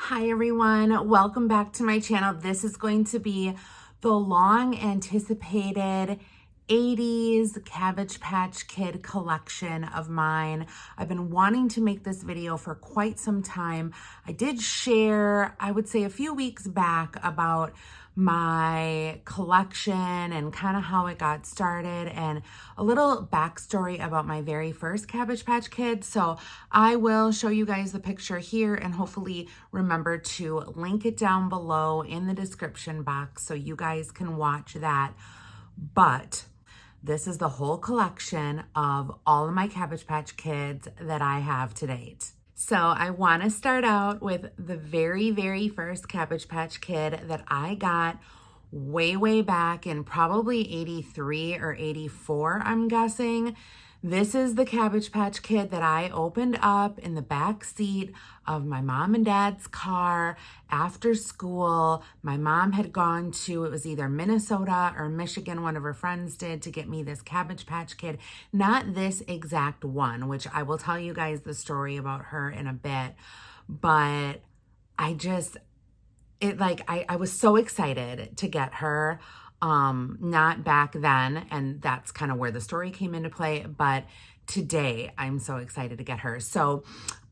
Hi everyone, welcome back to my channel. This is going to be the long anticipated 80s Cabbage Patch Kid collection of mine. I've been wanting to make this video for quite some time. I did share, I would say a few weeks back, about my collection and kind of how it got started and a little backstory about my very first Cabbage Patch Kid. So I will show you guys the picture here and hopefully remember to link it down below in the description box so you guys can watch that. But this is the whole collection of all of my Cabbage Patch Kids that I have to date. So I want to start out with the very first Cabbage Patch Kid that I got way back in probably 83 or 84, I'm guessing. This is the Cabbage Patch Kid that I opened up in the back seat of my mom and dad's car after school. My mom had gone to, it was either Minnesota or Michigan, one of her friends did, to get me this Cabbage Patch Kid. Not this exact one, which I will tell you guys the story about her in a bit. But I was so excited to get her. Not back then, and that's kind of where the story came into play, but today I'm so excited to get her. So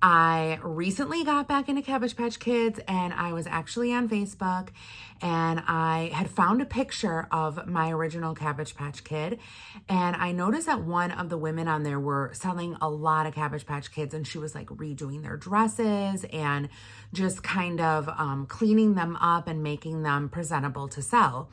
I recently got back into Cabbage Patch Kids, and I was actually on Facebook, and I had found a picture of my original Cabbage Patch Kid, and I noticed that one of the women on there were selling a lot of Cabbage Patch Kids, and she was like redoing their dresses and just kind of cleaning them up and making them presentable to sell.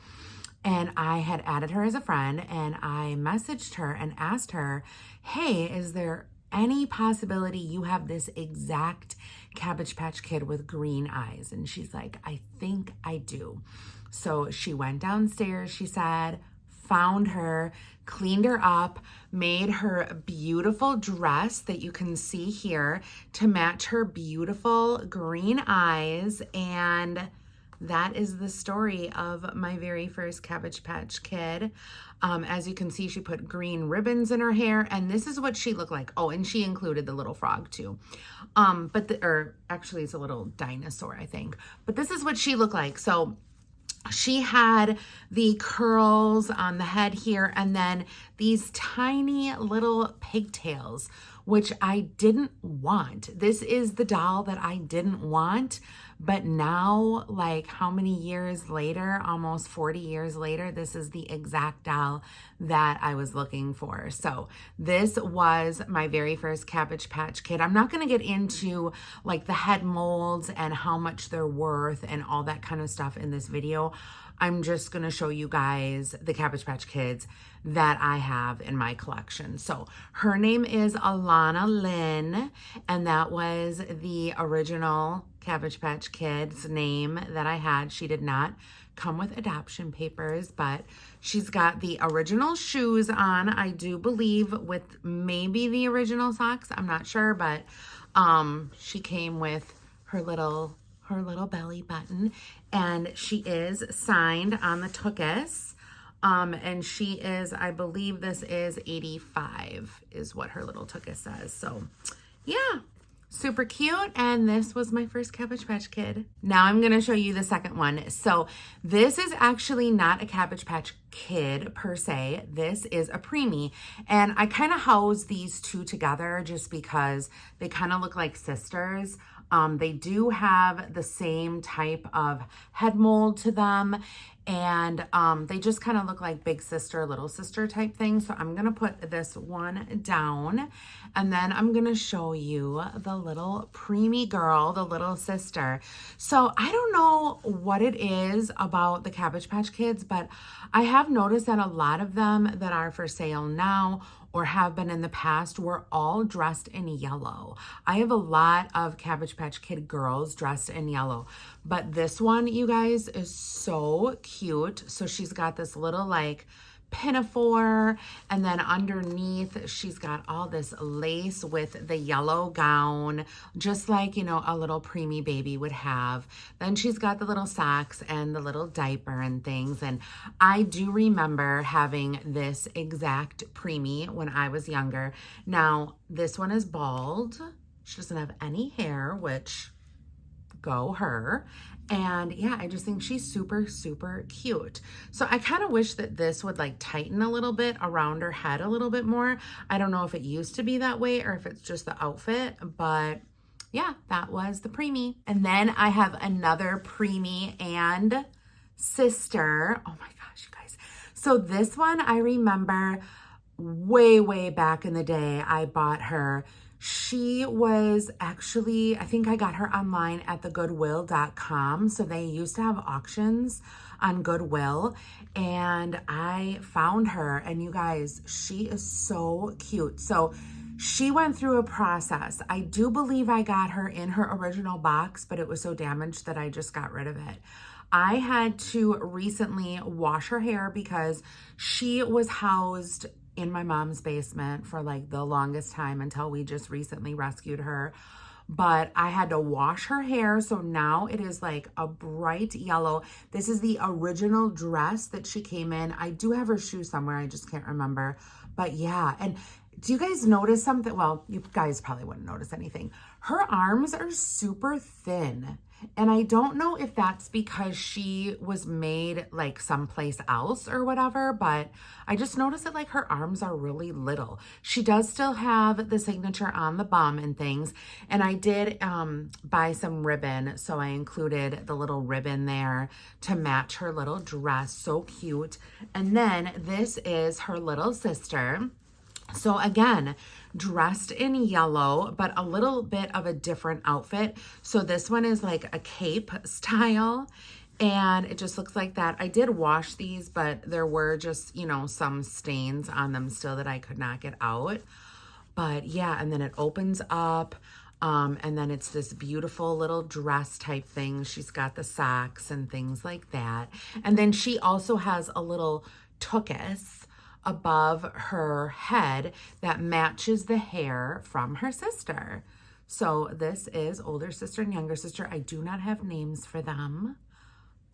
And I had added her as a friend, and I messaged her and asked her, hey, is there any possibility you have this exact Cabbage Patch Kid with green eyes? And she's like, I think I do. So she went downstairs, she said, found her, cleaned her up, made her a beautiful dress that you can see here to match her beautiful green eyes. And that is the story of my very first Cabbage Patch Kid. As you can see, she put green ribbons in her hair, and this is what she looked like. Oh, and she included the little frog too. Actually it's a little dinosaur, I think. But this is what she looked like. So she had the curls on the head here, and then these tiny little pigtails, which I didn't want. This is the doll that I didn't want, but now, like how many years later, almost 40 years later, this is the exact doll that I was looking for. So this was my very first Cabbage Patch Kid. I'm not going to get into like the head molds and how much they're worth and all that kind of stuff in this video. I'm just going to show you guys the Cabbage Patch Kids that I have in my collection. So her name is Alana Lynn, and that was the original Cabbage Patch Kid's name that I had. She did not come with adoption papers, but she's got the original shoes on, I do believe, with maybe the original socks. I'm not sure, but she came with her little belly button, and she is signed on the tuchus. And she is, I believe this is 85 is what her little tuchus says. So yeah, super cute. And this was my first Cabbage Patch Kid. Now I'm going to show you the second one. So this is actually not a Cabbage Patch Kid per se. This is a preemie. And I kind of house these two together just because they kind of look like sisters. They do have the same type of head mold to them, and they just kind of look like big sister, little sister type thing. So I'm going to put this one down, and then I'm going to show you the little preemie girl, the little sister. So I don't know what it is about the Cabbage Patch Kids, but I have noticed that a lot of them that are for sale now or have been in the past were all dressed in yellow. I have a lot of Cabbage Patch Kid girls dressed in yellow, but this one, you guys, is so cute. So she's got this little like pinafore, and then underneath she's got all this lace with the yellow gown, just like, you know, a little preemie baby would have. Then she's got the little socks and the little diaper and things. And I do remember having this exact preemie when I was younger. Now this one is bald. She doesn't have any hair, which go her. And yeah, I just think she's super, super cute. So I kind of wish that this would like tighten a little bit around her head a little bit more. I don't know if it used to be that way or if it's just the outfit, but yeah, that was the preemie. And then I have another preemie and sister. Oh my gosh, you guys. So this one I remember way, way back in the day, I bought her. She was actually, I think I got her online at the goodwill.com. So they used to have auctions on Goodwill, and I found her, and you guys, she is so cute. So she went through a process. I do believe I got her in her original box, but it was so damaged that I just got rid of it. I had to recently wash her hair because she was housed in my mom's basement for like the longest time until we just recently rescued her. But I had to wash her hair, so now it is like a bright yellow. This is the original dress that she came in. I do have her shoe somewhere, I just can't remember. But yeah, and do you guys notice something? Well, you guys probably wouldn't notice anything. Her arms are super thin. And I don't know if that's because she was made like someplace else or whatever, but I just noticed that like her arms are really little. She does still have the signature on the bum and things. And I did buy some ribbon. So I included the little ribbon there to match her little dress. So cute. And then this is her little sister. So again, dressed in yellow, but a little bit of a different outfit. So this one is like a cape style, and it just looks like that. I did wash these, but there were just, you know, some stains on them still that I could not get out. But yeah, and then it opens up, and then it's this beautiful little dress type thing. She's got the socks and things like that. And then she also has a little tuchus above her head that matches the hair from her sister. So this is older sister and younger sister. I do not have names for them,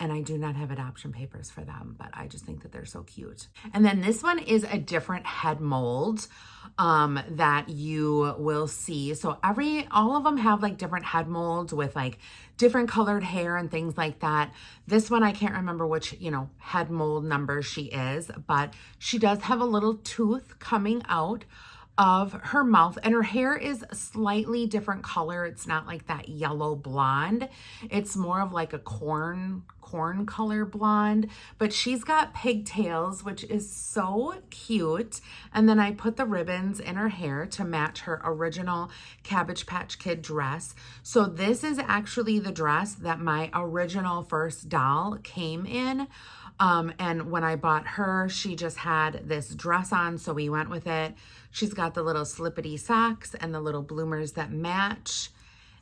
and I do not have adoption papers for them, but I just think that they're so cute. And then this one is a different head mold that you will see. So all of them have like different head molds with like different colored hair and things like that. This one, I can't remember which, you know, head mold number she is, but she does have a little tooth coming out of her mouth, and her hair is a slightly different color. It's not like that yellow blonde. It's more of like a corn color blonde, but she's got pigtails, which is so cute. And then I put the ribbons in her hair to match her original Cabbage Patch Kid dress. So this is actually the dress that my original first doll came in. And when I bought her, she just had this dress on, so we went with it. She's got the little slippity socks and the little bloomers that match.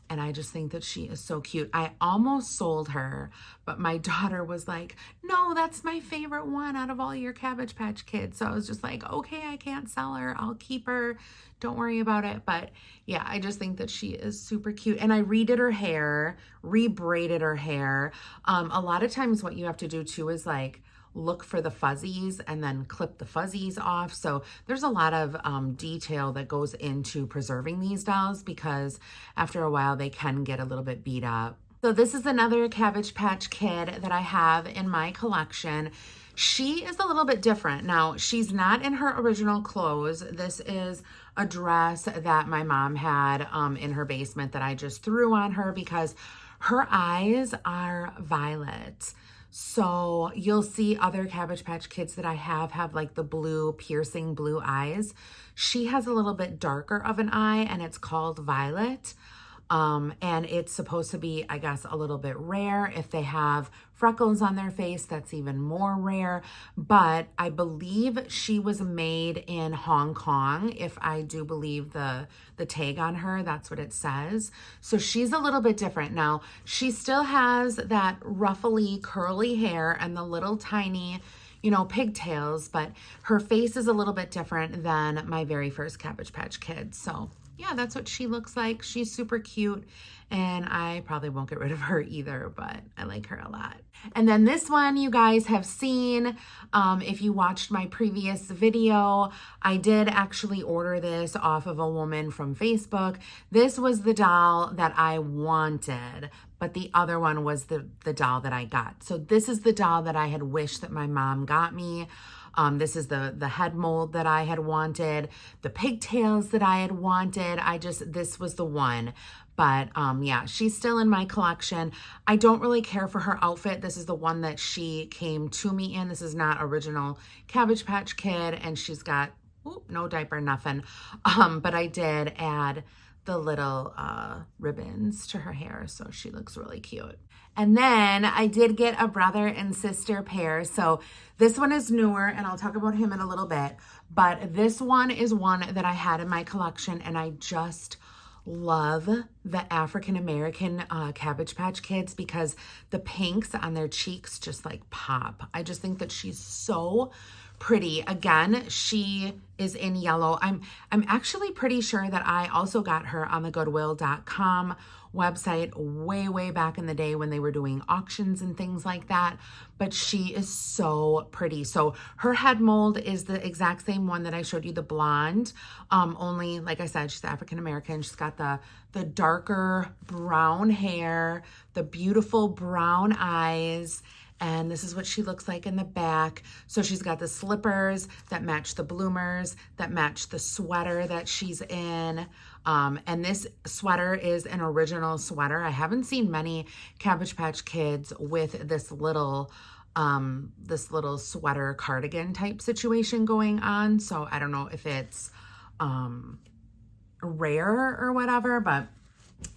And I just think that she is so cute. I almost sold her, but my daughter was like, no, that's my favorite one out of all your Cabbage Patch Kids. So I was just like, okay, I can't sell her. I'll keep her. Don't worry about it. But yeah, I just think that she is super cute. And I redid her hair, rebraided her hair. A lot of times what you have to do too is like look for the fuzzies and then clip the fuzzies off. So there's a lot of detail that goes into preserving these dolls, because after a while they can get a little bit beat up. So this is another Cabbage Patch Kid that I have in my collection. She is a little bit different. Now, she's not in her original clothes. This is a dress that my mom had in her basement that I just threw on her because her eyes are violet. So you'll see other Cabbage Patch Kids that I have like the blue, piercing blue eyes. She has a little bit darker of an eye, and it's called Violet. And it's supposed to be, I guess, a little bit rare. If they have freckles on their face, that's even more rare. But I believe she was made in Hong Kong, if I do believe the tag on her, that's what it says. So she's a little bit different. Now, she still has that ruffly, curly hair and the little tiny, you know, pigtails, but her face is a little bit different than my very first Cabbage Patch Kid. So yeah, that's what she looks like. She's super cute, and I probably won't get rid of her either, but I like her a lot. And then this one you guys have seen. If you watched my previous video, I did actually order this off of a woman from Facebook. This was the doll that I wanted, but the other one was the doll that I got. So this is the doll that I had wished that my mom got me. This is the head mold that I had wanted, the pigtails that I had wanted. This was the one. But yeah, she's still in my collection. I don't really care for her outfit. This is the one that she came to me in. This is not original Cabbage Patch Kid, and she's got no diaper, nothing. But I did add the little ribbons to her hair, so she looks really cute. And then I did get a brother and sister pair. So this one is newer, and I'll talk about him in a little bit. But this one is one that I had in my collection, and I just love the African American Cabbage Patch Kids because the pinks on their cheeks just like pop. I just think that she's so pretty. Again, she is in yellow. I'm actually pretty sure that I also got her on the goodwill.com website way back in the day when they were doing auctions and things like that. But she is so pretty. So her head mold is the exact same one that I showed you, the blonde. Only, like I said, she's African American. She's got the darker brown hair, the beautiful brown eyes, and this is what she looks like in the back. So she's got the slippers that match the bloomers, that match the sweater that she's in. And this sweater is an original sweater. I haven't seen many Cabbage Patch Kids with this little sweater cardigan type situation going on. So I don't know if it's rare or whatever, but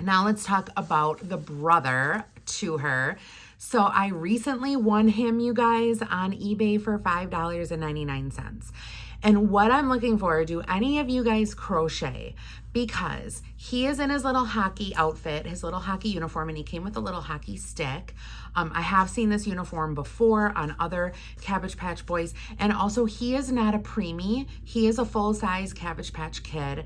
now let's talk about the brother to her. So I recently won him, you guys, on eBay for $5.99. And what I'm looking for, do any of you guys crochet? Because he is in his little hockey outfit, his little hockey uniform, and he came with a little hockey stick. I have seen this uniform before on other Cabbage Patch Boys. And also, he is not a preemie. He is a full-size Cabbage Patch Kid.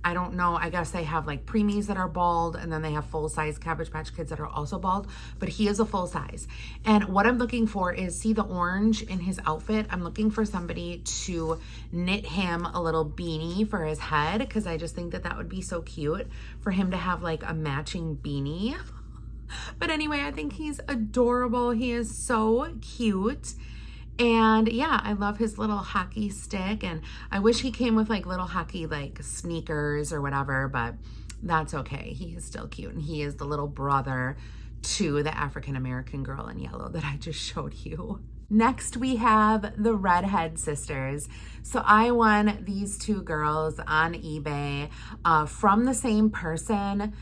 I don't know, I guess they have like preemies that are bald, and then they have full-size Cabbage Patch Kids that are also bald, but he is a full size. And what I'm looking for is, see the orange in his outfit? I'm looking for somebody to knit him a little beanie for his head, because I just think that that would be so cute for him to have like a matching beanie. But anyway, I think he's adorable. He is so cute. And yeah, I love his little hockey stick, and I wish he came with like little hockey like sneakers or whatever, but that's okay. He is still cute, and he is the little brother to the African American girl in yellow that I just showed you. Next, we have the Redhead sisters. So I won these two girls on eBay from the same person.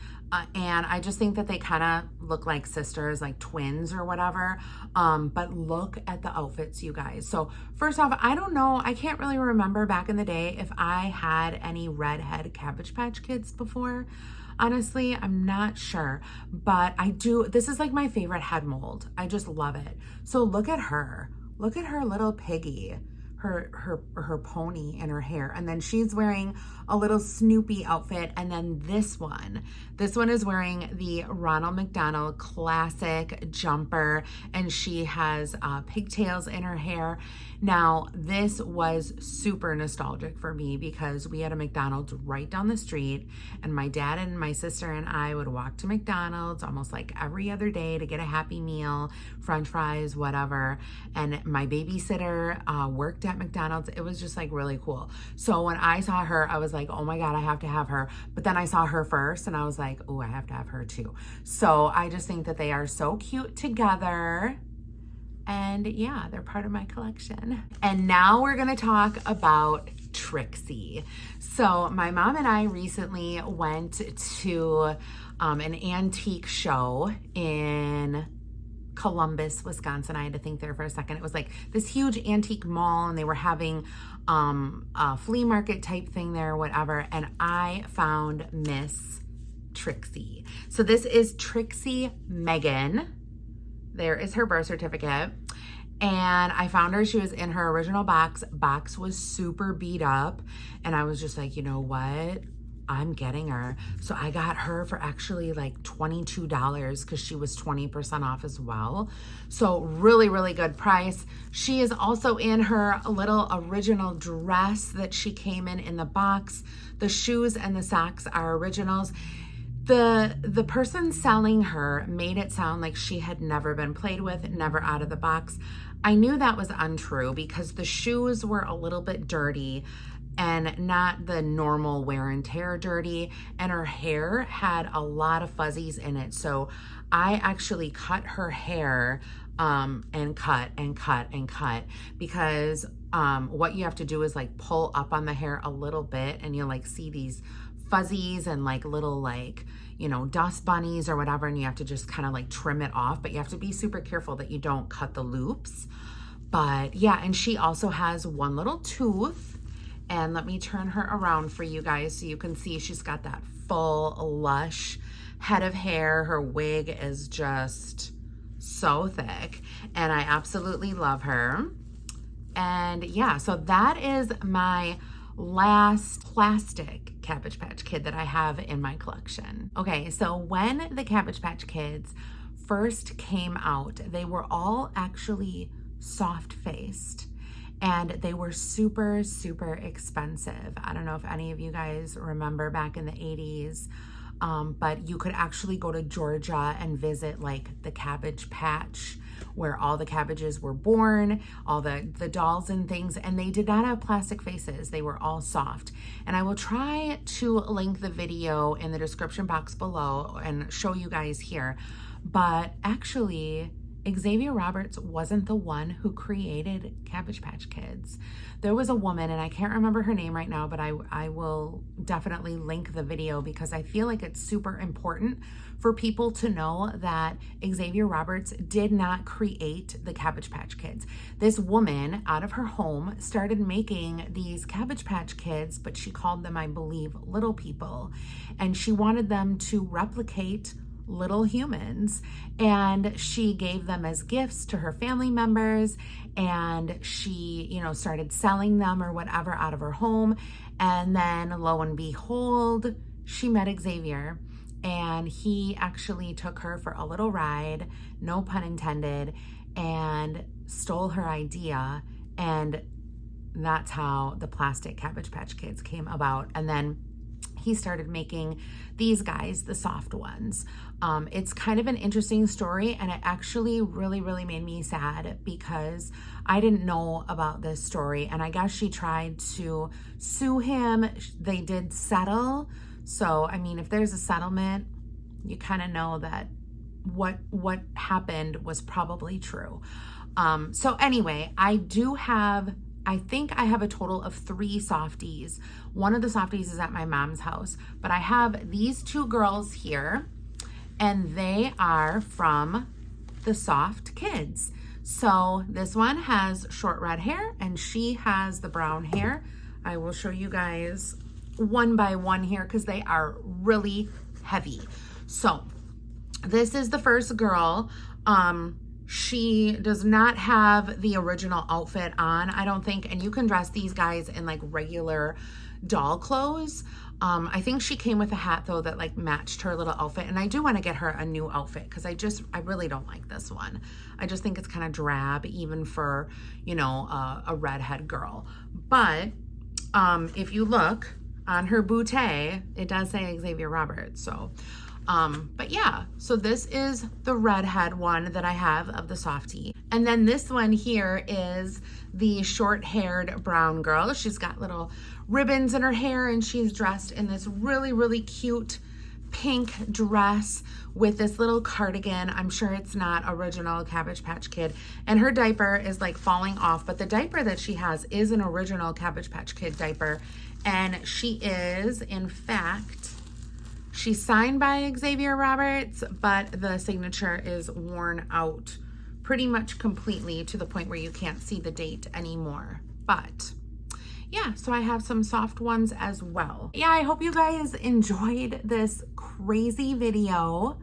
And I just think that they kind of look like sisters, like twins or whatever. But look at the outfits, you guys. So first off, I don't know. I can't really remember back in the day if I had any redhead Cabbage Patch Kids before. Honestly, I'm not sure, but I do. This is like my favorite head mold. I just love it. So look at her. Look at her little piggy. Her pony and her hair, and then she's wearing a little Snoopy outfit. And then this one is wearing the Ronald McDonald classic jumper, and she has pigtails in her hair. Now this was super nostalgic for me because we had a McDonald's right down the street, and my dad and my sister and I would walk to McDonald's almost like every other day to get a Happy Meal, French fries, whatever. And my babysitter worked at McDonald's. It was just like really cool. So when I saw her, I was like, oh my God, I have to have her. But then I saw her first, and I was like, oh, I have to have her too. So I just think that they are so cute together. And yeah, they're part of my collection. And now we're gonna talk about Trixie. So my mom and I recently went to an antique show in Columbus, Wisconsin. I had to think there for a second. It was like this huge antique mall, and they were having a flea market type thing there, whatever. And I found Miss Trixie. So this is Trixie Megan. There is her birth certificate. And I found her. She was in her original box. Box was super beat up. And I was just like, you know what? I'm getting her. So I got her for actually like $22 because she was 20% off as well. So really, really good price. She is also in her little original dress that she came in the box. The shoes and the socks are originals. The person selling her made it sound like she had never been played with, never out of the box. I knew that was untrue because the shoes were a little bit dirty and not the normal wear and tear dirty, and her hair had a lot of fuzzies in it. So I actually cut her hair and cut because what you have to do is like pull up on the hair a little bit, and you'll like see these fuzzies and like little like, you know, dust bunnies or whatever, and you have to just kind of like trim it off, but you have to be super careful that you don't cut the loops. But yeah, and she also has one little tooth, and let me turn her around for you guys so you can see she's got that full lush head of hair. Her wig is just so thick and I absolutely love her. And yeah, so that is my last plastic Cabbage Patch Kid that I have in my collection. Okay, so when the Cabbage Patch Kids first came out, they were all actually soft-faced and they were super, super expensive. I don't know if any of you guys remember back in the 80s, but you could actually go to Georgia and visit like the Cabbage Patch where all the cabbages were born, all the dolls and things, and they did not have plastic faces. They were all soft. And I will try to link the video in the description box below and show you guys here. But actually, Xavier Roberts wasn't the one who created Cabbage Patch Kids. There was a woman, and I can't remember her name right now, but I will definitely link the video because I feel like it's super important for people to know that Xavier Roberts did not create the Cabbage Patch Kids. This woman out of her home started making these Cabbage Patch Kids, but she called them, I believe, little people, and she wanted them to replicate little humans, and she gave them as gifts to her family members, and she, you know, started selling them or whatever out of her home. And then lo and behold, she met Xavier, and he actually took her for a little ride, no pun intended, and stole her idea, and that's how the plastic Cabbage Patch Kids came about. And then he started making these guys, the soft ones. It's kind of an interesting story, and it actually really, really made me sad because I didn't know about this story, and I guess she tried to sue him. They did settle. So, I mean, if there's a settlement, you kind of know that what happened was probably true. So anyway, I think I have a total of 3 softies. One of the softies is at my mom's house, but I have these 2 girls here, and they are from the Soft Kids. So this one has short red hair, and she has the brown hair. I will show you guys one by one here because they are really heavy. So this is the first girl. She does not have the original outfit on, I don't think, and you can dress these guys in like regular doll clothes. I think she came with a hat though that like matched her little outfit, and I do want to get her a new outfit because I really don't like this one. I just think it's kind of drab even for, you know, a redhead girl. But if you look on her bootay, it does say Xavier Roberts. So but yeah, so this is the redhead one that I have of the softie. And then this one here is the short-haired brown girl. She's got little ribbons in her hair, and she's dressed in this really, really cute pink dress with this little cardigan. I'm sure it's not original Cabbage Patch Kid. And her diaper is like falling off, but the diaper that she has is an original Cabbage Patch Kid diaper. And she is, in fact, she's signed by Xavier Roberts, but the signature is worn out pretty much completely to the point where you can't see the date anymore. But yeah, so I have some soft ones as well. Yeah, I hope you guys enjoyed this crazy video.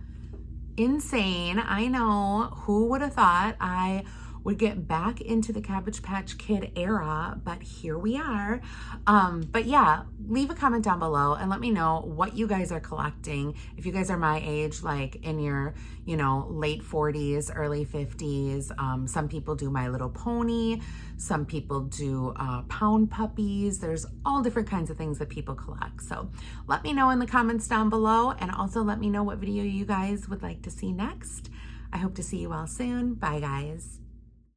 Insane. I know, who would have thought I would get back into the Cabbage Patch Kid era, but here we are. But yeah, leave a comment down below and let me know what you guys are collecting. If you guys are my age, like in your, you know, late 40s, early 50s, some people do My Little Pony, some people do pound puppies. There's all different kinds of things that people collect. So let me know in the comments down below, and also let me know what video you guys would like to see next. I hope to see you all soon. Bye, guys.